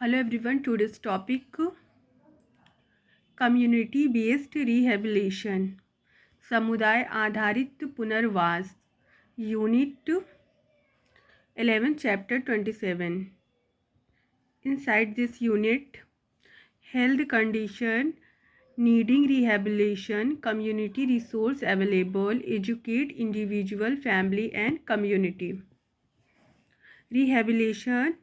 Hello everyone, today's topic community based rehabilitation, समुदाय आधारित पुनर्वास, unit 11 chapter 27. Inside this unit, health condition needing rehabilitation, community resource available, educate individual, family and community. Rehabilitation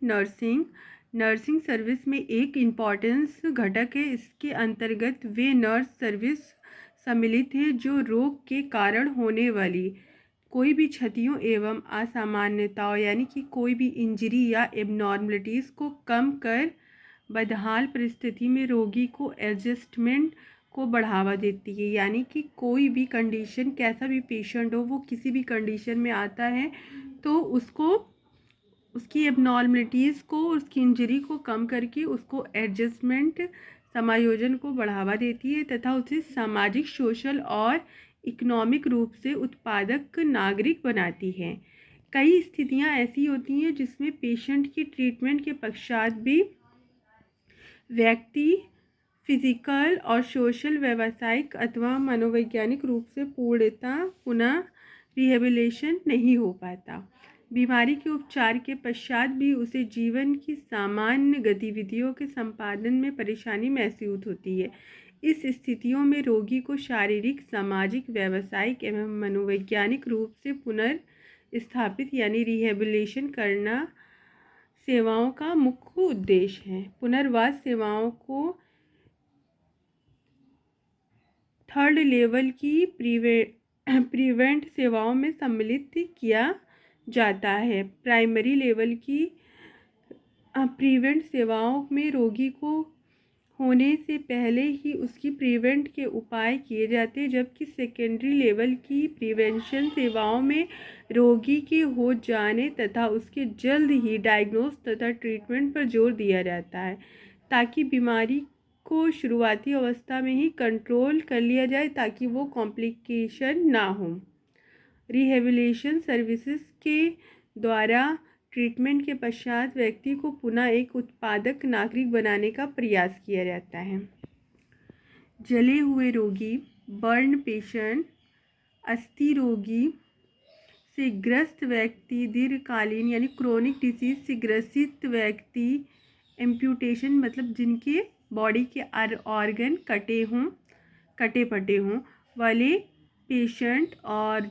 nursing service में एक importance घटक है। इसके अंतर्गत वे nurse service सम्मिलित है जो रोग के कारण होने वाली कोई भी क्षतियों एवं असामान्यताओं यानी कि कोई भी इंजरी या एबनॉर्मलिटीज़ को कम कर बदहाल परिस्थिति में रोगी को एडजस्टमेंट को बढ़ावा देती है। यानी कि कोई भी कंडीशन, कैसा भी पेशेंट हो, वो किसी भी कंडीशन में आता है तो उसको उसकी एबनॉर्मलिटीज़ को, उसकी इंजरी को कम करके उसको एडजस्टमेंट, समायोजन को बढ़ावा देती है तथा उसे सामाजिक, सोशल और इकोनॉमिक रूप से उत्पादक नागरिक बनाती है। कई स्थितियां ऐसी होती हैं जिसमें पेशेंट की ट्रीटमेंट के पश्चात भी व्यक्ति फिजिकल और सोशल, व्यावसायिक अथवा मनोवैज्ञानिक रूप से पूर्णतः पुनः रिहेबिलिटेशन नहीं हो पाता। बीमारी के उपचार के पश्चात भी उसे जीवन की सामान्य गतिविधियों के संपादन में परेशानी महसूस होती है। इस स्थितियों में रोगी को शारीरिक, सामाजिक, व्यावसायिक एवं मनोवैज्ञानिक रूप से पुनर्स्थापित यानी रिहेबिलिटेशन करना सेवाओं का मुख्य उद्देश्य है। पुनर्वास सेवाओं को थर्ड लेवल की प्रिवेंट सेवाओं में सम्मिलित किया जाता है। प्राइमरी लेवल की प्रिवेंट सेवाओं में रोगी को होने से पहले ही उसकी प्रिवेंट के उपाय किए जाते हैं, जबकि सेकेंडरी लेवल की प्रिवेंशन सेवाओं में रोगी के हो जाने तथा उसके जल्द ही डायग्नोस तथा ट्रीटमेंट पर जोर दिया जाता है ताकि बीमारी को शुरुआती अवस्था में ही कंट्रोल कर लिया जाए ताकि वो कॉम्प्लिकेशन ना हो। रिहेबिलिटेशन सर्विसेज के द्वारा ट्रीटमेंट के पश्चात व्यक्ति को पुनः एक उत्पादक नागरिक बनाने का प्रयास किया जाता है। जले हुए रोगी, बर्न पेशेंट, अस्थि रोगी से ग्रस्त व्यक्ति, दीर्घकालीन यानी क्रोनिक डिसीज से ग्रसित व्यक्ति, एम्प्यूटेशन मतलब जिनके बॉडी के ऑर्गन कटे फटे हों वाले पेशेंट, और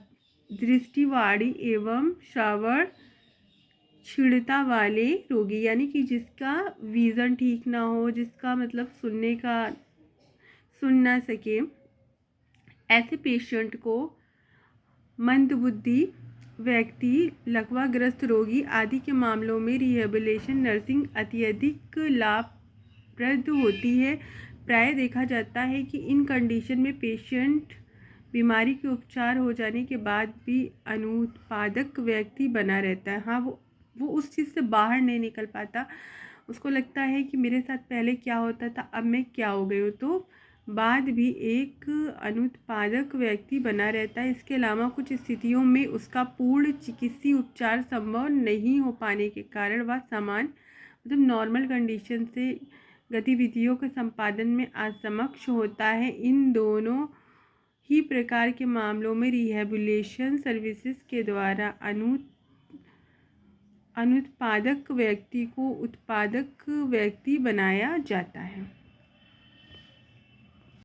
दृष्टिवाड़ी एवं श्रवण क्षीणता वाले रोगी यानी कि जिसका विज़न ठीक ना हो, जिसका मतलब सुन ना सके, ऐसे पेशेंट को मंदबुद्धि व्यक्ति, लकवाग्रस्त रोगी आदि के मामलों में रिहेबिलिटेशन नर्सिंग अत्यधिक लाभप्रद होती है। प्राय देखा जाता है कि इन कंडीशन में पेशेंट बीमारी के उपचार हो जाने के बाद भी अनुत्पादक व्यक्ति बना रहता है। हाँ, वो उस चीज़ से बाहर नहीं निकल पाता। उसको लगता है कि मेरे साथ पहले क्या होता था, अब मैं क्या हो गई हूँ, तो बाद भी एक अनुत्पादक व्यक्ति बना रहता है। इसके अलावा कुछ स्थितियों में उसका पूर्ण चिकित्सीय उपचार संभव नहीं हो पाने के कारण वह मतलब नॉर्मल कंडीशन से गतिविधियों के संपादन में असमक्ष होता है। इन दोनों ही प्रकार के मामलों में रिहेबिलिटेशन सर्विसेज के द्वारा अनुत्पादक व्यक्ति को उत्पादक व्यक्ति बनाया जाता है।